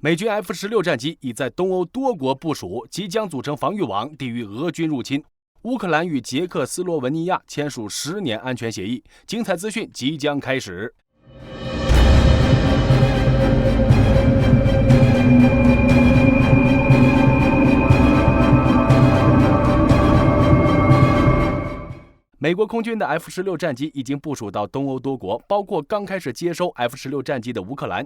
美军 F-16战机已在东欧多国部署，即将组成防御网，抵御俄军入侵。乌克兰与捷克斯洛文尼亚签署10年安全协议，精彩资讯即将开始。美国空军的 F-16战机已经部署到东欧多国，包括刚开始接收 F-16战机的乌克兰。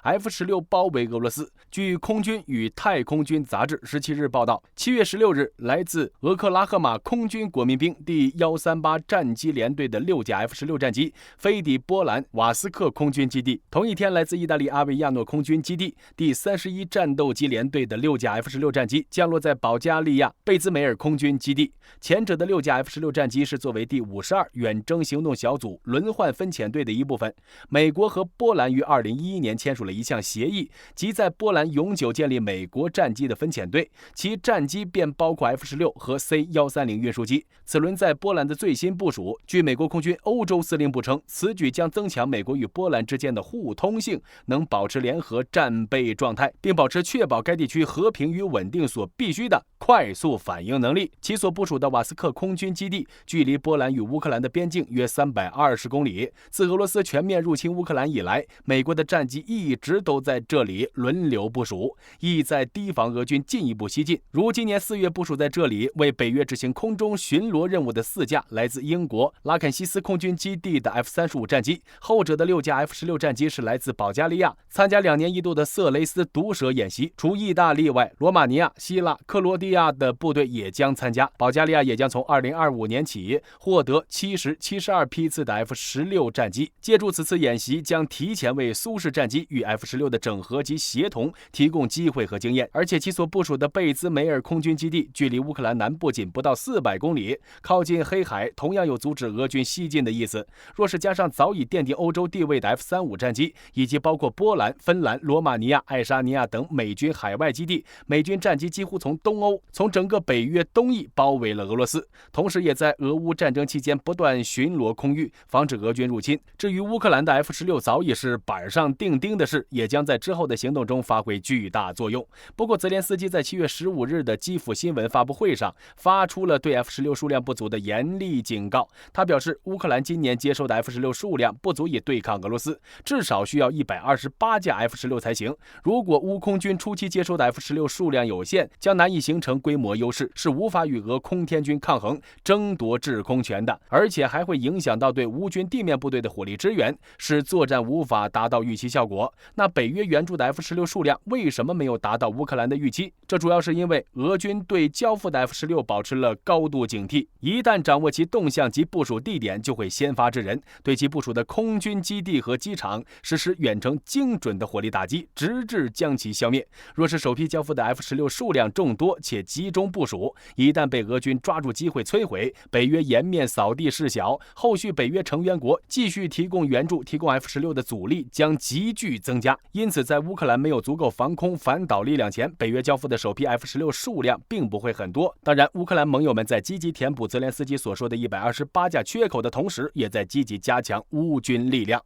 F-16包围俄罗斯。据空军与太空军杂志17日报道，7月16日，来自俄克拉荷马空军国民兵第138战机联队的6架 F-16战机飞抵波兰瓦斯克空军基地。同一天，来自意大利阿维亚诺空军基地第31战斗机联队的6架 F-16战机降落在保加利亚贝兹梅尔空军基地。前者的6架 F-16战机是作为第52远征行动小组轮换分遣队的一部分。美国和波兰于2011年签署了一项协议，即在波兰永久建立美国战机的分遣队，其战机便包括 F-16和 C-130运输机。此轮在波兰的最新部署，据美国空军欧洲司令部称，此举将增强美国与波兰之间的互通性，能保持联合战备状态，并保持确保该地区和平与稳定所必须的快速反应能力。其所部署的瓦斯克空军基地距离波兰与乌克兰的边境约320公里。自俄罗斯全面入侵乌克兰以来，美国的战机一直都在这里轮流部署，意在提防俄军进一步西进。如今年4月部署在这里为北约执行空中巡逻任务的4架来自英国拉肯西斯空军基地的 F-35战机，后者的6架 F-16战机是来自保加利亚，参加2年一度的色雷斯毒蛇演习。除意大利外，罗马尼亚、希腊、克罗地亚的部队也将参加。保加利亚也将从2025年起获得70、72批次的 F-16战机。借助此次演习，将提前为苏式战机与 F-16的整合及协同提供机会和经验。而且其所部署的贝兹梅尔空军基地距离乌克兰南部仅不到400公里，靠近黑海，同样有阻止俄军西进的意思。若是加上早已奠定欧洲地位的 F-35战机，以及包括波兰、芬兰、罗马尼亚、爱沙尼亚等美军海外基地，美军战机几乎从东欧、从整个北约东翼包围了俄罗斯，同时也在俄乌战争期间不断巡逻空域，防止俄军入侵。至于乌克兰的 F-16早已是板上钉钉的事，也将在之后的行动中发挥巨大作用。不过泽连斯基在7月15日的基辅新闻发布会上发出了对 F-16数量不足的严厉警告。他表示，乌克兰今年接收的 F-16数量不足以对抗俄罗斯，至少需要128架 F-16才行。如果乌空军初期接收的 F-16数量有限，将难以形成规模优势，是无法与俄空天军抗衡，争夺制空权的，而且还会影响到对乌军地面部队的火力支援，使作战无法达到预期效果。那北约援助的 F-16数量为什么没有达到乌克兰的预期？这主要是因为俄军对交付的 F-16保持了高度警惕，一旦掌握其动向及部署地点，就会先发制人，对其部署的空军基地和机场实施远程精准的火力打击，直至将其消灭。若是首批交付的 F-16数量众多且集中部署，一旦被俄军抓住机会摧毁，北约颜面扫地事小，后续北约成员国继续提供援助、提供 F-16的阻力将急剧增加。因此，在乌克兰没有足够防空反导力量前，北约交付的首批 F-16数量并不会很多。当然，乌克兰盟友们在积极填补泽连斯基所说的128架缺口的同时，也在积极加强乌军力量。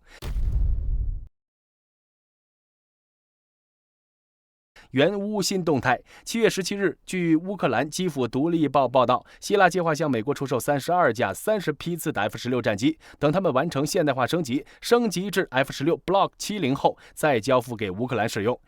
援乌新动态。7月17日，据乌克兰基辅独立报报道，希腊计划向美国出售32架30批次的 F-16战机，等他们完成现代化升级至 F-16 Block 70后，再交付给乌克兰使用。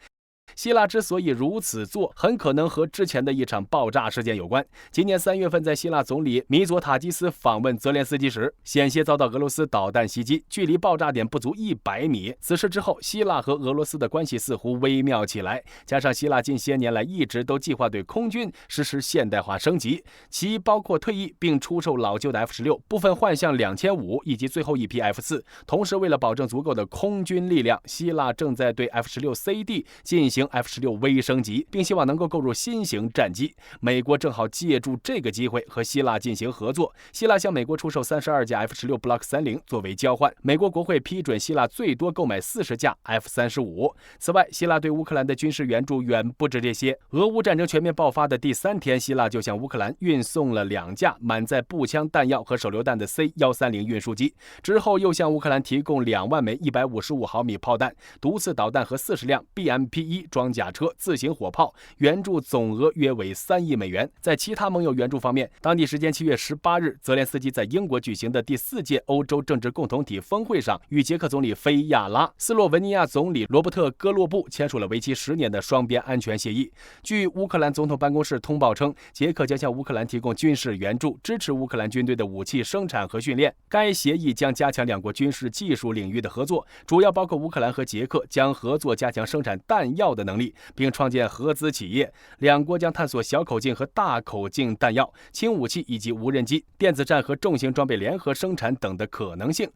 希腊之所以如此做，很可能和之前的一场爆炸事件有关。今年3月份，在希腊总理米佐塔基斯访问泽连斯基时，险些遭到俄罗斯导弹袭击，距离爆炸点不足100米。此事之后，希腊和俄罗斯的关系似乎微妙起来，加上希腊近些年来一直都计划对空军实施现代化升级，其包括退役并出售老旧的 F-16，部分换向2500以及最后一批 F-4。同时，为了保证足够的空军力量，希腊正在对 F-16CD 进行型 F-16微升级，并希望能够购入新型战机。美国正好借助这个机会和希腊进行合作，希腊向美国出售32架 F-16 Block 30作为交换，美国国会批准希腊最多购买40架 F-35。此外，希腊对乌克兰的军事援助远不止这些。俄乌战争全面爆发的第3天，希腊就向乌克兰运送了2架满载步枪弹药和手榴弹的 C-130运输机，之后又向乌克兰提供2万枚155毫米炮弹、毒刺导弹和40辆 BMP-1 装甲车、自行火炮，援助总额约为3亿美元。在其他盟友援助方面，当地时间7月18日，泽连斯基在英国举行的第4届欧洲政治共同体峰会上，与捷克总理菲亚拉、斯洛文尼亚总理罗伯特·戈洛布签署了为期10年的双边安全协议。据乌克兰总统办公室通报称，捷克将向乌克兰提供军事援助，支持乌克兰军队的武器生产和训练。该协议将加强两国军事技术领域的合作，主要包括乌克兰和捷克将合作加强生产弹药的能力，并创建合资企业。两国将探索小口径和大口径弹药、轻武器以及无人机、电子战和重型装备联合生产等的可能性。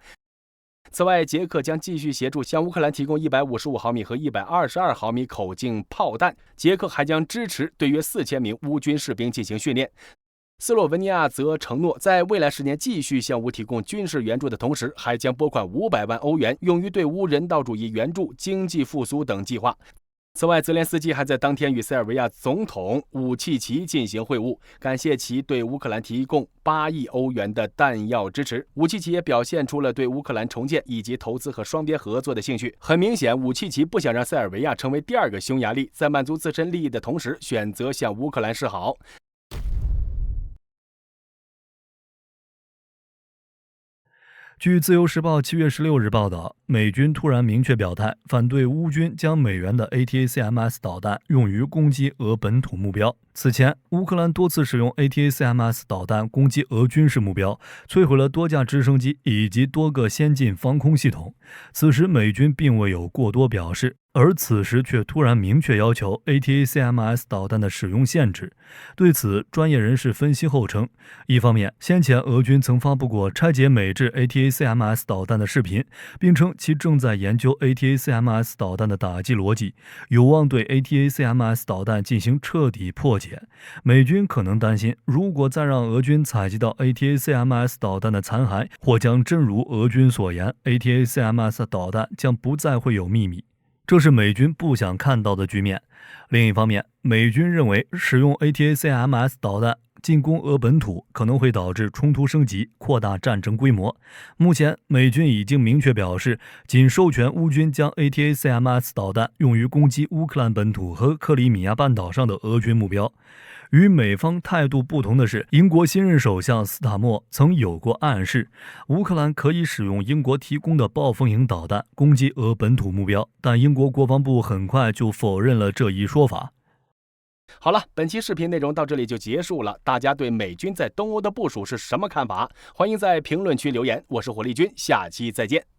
此外，捷克将继续协助向乌克兰提供155毫米和122毫米口径炮弹。捷克还将支持对约4000名乌军士兵进行训练。斯洛文尼亚则承诺，在未来10年继续向乌提供军事援助的同时，还将拨款500万欧元，用于对乌人道主义援助、经济复苏等计划。此外，泽连斯基还在当天与塞尔维亚总统武契奇进行会晤，感谢其对乌克兰提供8亿欧元的弹药支持。武契奇也表现出了对乌克兰重建以及投资和双边合作的兴趣。很明显，武契奇不想让塞尔维亚成为第2个匈牙利，在满足自身利益的同时，选择向乌克兰示好。据自由时报7月16日报道，美军突然明确表态，反对乌军将美元的 ATACMS 导弹用于攻击俄本土目标。此前，乌克兰多次使用 ATACMS 导弹攻击俄军事目标，摧毁了多架直升机以及多个先进防空系统。此时，美军并未有过多表示，而此时却突然明确要求 ATACMS 导弹的使用限制。对此，专业人士分析后称，一方面，先前俄军曾发布过拆解美制 ATACMS 导弹的视频，并称其正在研究 ATACMS 导弹的打击逻辑，有望对 ATACMS 导弹进行彻底破解。美军可能担心，如果再让俄军采集到 ATACMS 导弹的残骸，或将真如俄军所言， ATACMS 导弹将不再会有秘密。这是美军不想看到的局面。另一方面，美军认为使用 ATACMS 导弹进攻俄本土可能会导致冲突升级，扩大战争规模。目前，美军已经明确表示，仅授权乌军将 ATACMS 导弹用于攻击乌克兰本土和克里米亚半岛上的俄军目标。与美方态度不同的是，英国新任首相斯塔默曾有过暗示，乌克兰可以使用英国提供的暴风营导弹攻击俄本土目标，但英国国防部很快就否认了这一说法。好了，本期视频内容到这里就结束了。大家对美军在东欧的部署是什么看法？欢迎在评论区留言。我是火力军，下期再见。